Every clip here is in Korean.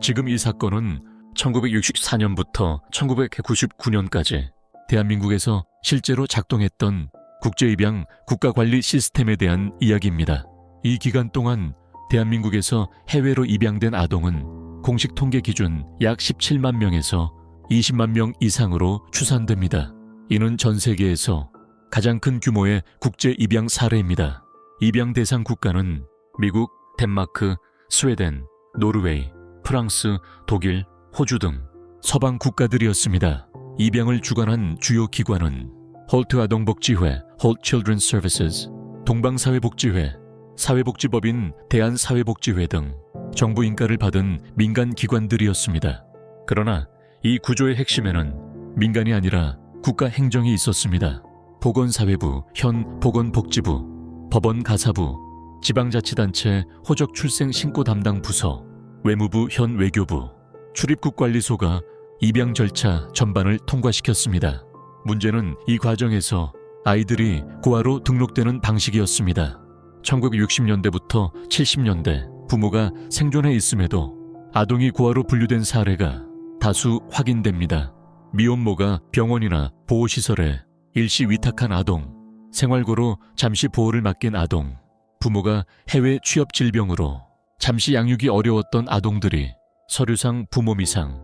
지금 이 사건은 1964년부터 1999년까지 대한민국에서 실제로 작동했던 국제입양 국가관리 시스템에 대한 이야기입니다. 이 기간 동안 대한민국에서 해외로 입양된 아동은 공식 통계 기준 약 17만 명에서 20만 명 이상으로 추산됩니다. 이는 전 세계에서 가장 큰 규모의 국제 입양 사례입니다. 입양 대상 국가는 미국, 덴마크, 스웨덴, 노르웨이, 프랑스, 독일, 호주 등 서방 국가들이었습니다. 입양을 주관한 주요 기관은 홀트 아동복지회, Holt Children's Services, 동방사회복지회, 사회복지법인 대한사회복지회 등 정부 인가를 받은 민간 기관들이었습니다. 그러나 이 구조의 핵심에는 민간이 아니라 국가 행정이 있었습니다. 보건사회부, 현 보건복지부, 법원가사부, 지방자치단체 호적출생신고 담당 부서, 외무부, 현 외교부, 출입국관리소가 입양 절차 전반을 통과시켰습니다. 문제는 이 과정에서 아이들이 고아로 등록되는 방식이었습니다. 1960년대부터 70년대 부모가 생존해 있음에도 아동이 고아로 분류된 사례가 다수 확인됩니다. 미혼모가 병원이나 보호시설에 일시 위탁한 아동, 생활고로 잠시 보호를 맡긴 아동, 부모가 해외 취업 질병으로 잠시 양육이 어려웠던 아동들이 서류상 부모 미상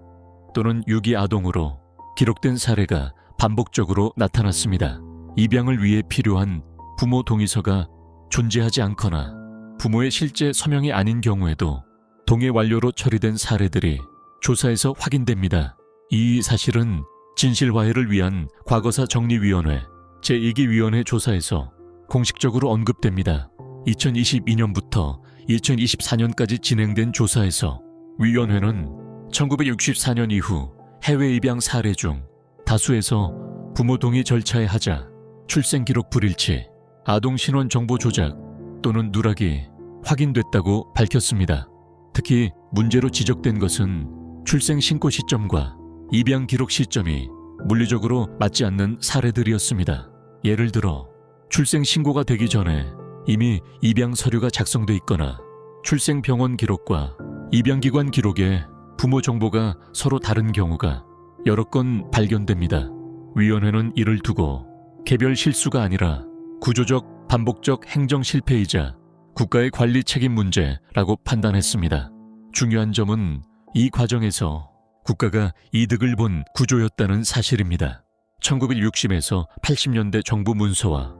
또는 유기 아동으로 기록된 사례가 반복적으로 나타났습니다. 입양을 위해 필요한 부모 동의서가 존재하지 않거나 부모의 실제 서명이 아닌 경우에도 동의 완료로 처리된 사례들이 조사에서 확인됩니다. 이 사실은 진실화해를 위한 과거사 정리위원회 제2기위원회 조사에서 공식적으로 언급됩니다. 2022년부터 2024년까지 진행된 조사에서 위원회는 1964년 이후 해외 입양 사례 중 다수에서 부모 동의 절차에 하자, 출생기록 불일치, 아동 신원 정보 조작 또는 누락이 확인됐다고 밝혔습니다. 특히 문제로 지적된 것은 출생 신고 시점과 입양 기록 시점이 물리적으로 맞지 않는 사례들이었습니다. 예를 들어 출생 신고가 되기 전에 이미 입양 서류가 작성돼 있거나 출생 병원 기록과 입양기관 기록에 부모 정보가 서로 다른 경우가 여러 건 발견됩니다. 위원회는 이를 두고 개별 실수가 아니라 구조적, 반복적 행정 실패이자 국가의 관리 책임 문제라고 판단했습니다. 중요한 점은 이 과정에서 국가가 이득을 본 구조였다는 사실입니다. 1960에서 80년대 정부 문서와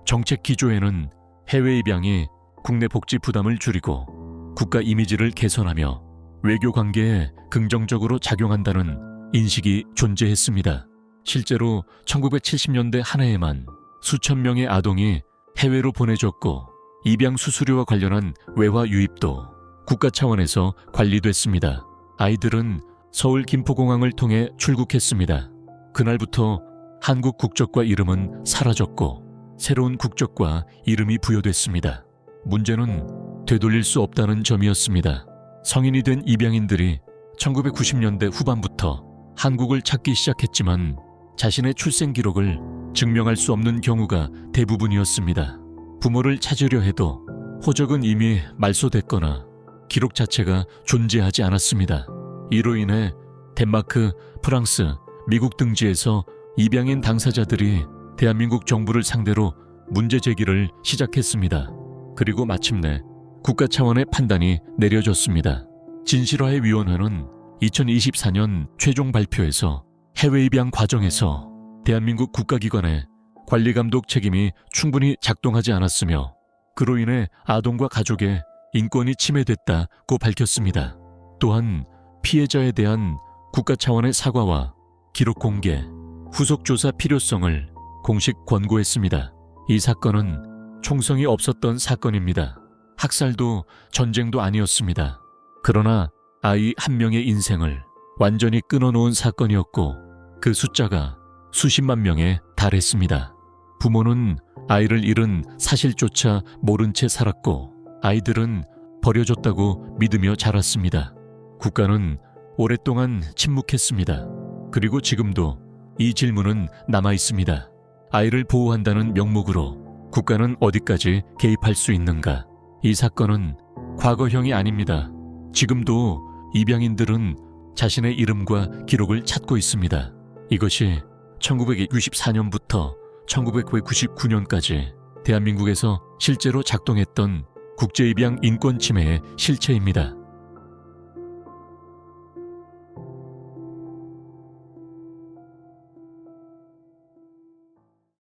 정책 기조에는 해외 입양이 국내 복지 부담을 줄이고 국가 이미지를 개선하며 외교 관계에 긍정적으로 작용한다는 인식이 존재했습니다. 실제로 1970년대 한 해에만 수천 명의 아동이 해외로 보내졌고 입양 수수료와 관련한 외화 유입도 국가 차원에서 관리됐습니다. 아이들은 서울 김포공항을 통해 출국했습니다. 그날부터 한국 국적과 이름은 사라졌고 새로운 국적과 이름이 부여됐습니다. 문제는 되돌릴 수 없다는 점이었습니다. 성인이 된 입양인들이 1990년대 후반부터 한국을 찾기 시작했지만 자신의 출생 기록을 증명할 수 없는 경우가 대부분이었습니다. 부모를 찾으려 해도 호적은 이미 말소됐거나 기록 자체가 존재하지 않았습니다. 이로 인해 덴마크, 프랑스, 미국 등지에서 입양인 당사자들이 대한민국 정부를 상대로 문제 제기를 시작했습니다. 그리고 마침내 국가 차원의 판단이 내려졌습니다. 진실화해 위원회는 2024년 최종 발표에서 해외 입양 과정에서 대한민국 국가기관의 관리감독 책임이 충분히 작동하지 않았으며 그로 인해 아동과 가족의 인권이 침해됐다고 밝혔습니다. 또한 피해자에 대한 국가 차원의 사과와 기록 공개, 후속 조사 필요성을 공식 권고했습니다. 이 사건은 총성이 없었던 사건입니다. 학살도 전쟁도 아니었습니다. 그러나 아이 한 명의 인생을 완전히 끊어놓은 사건이었고 그 숫자가 수십만 명에 달했습니다. 부모는 아이를 잃은 사실조차 모른 채 살았고 아이들은 버려졌다고 믿으며 자랐습니다. 국가는 오랫동안 침묵했습니다. 그리고 지금도 이 질문은 남아있습니다. 아이를 보호한다는 명목으로 국가는 어디까지 개입할 수 있는가? 이 사건은 과거형이 아닙니다. 지금도 입양인들은 자신의 이름과 기록을 찾고 있습니다. 이것이 1964년부터 1999년까지 대한민국에서 실제로 작동했던 국제입양 인권 침해의 실체입니다.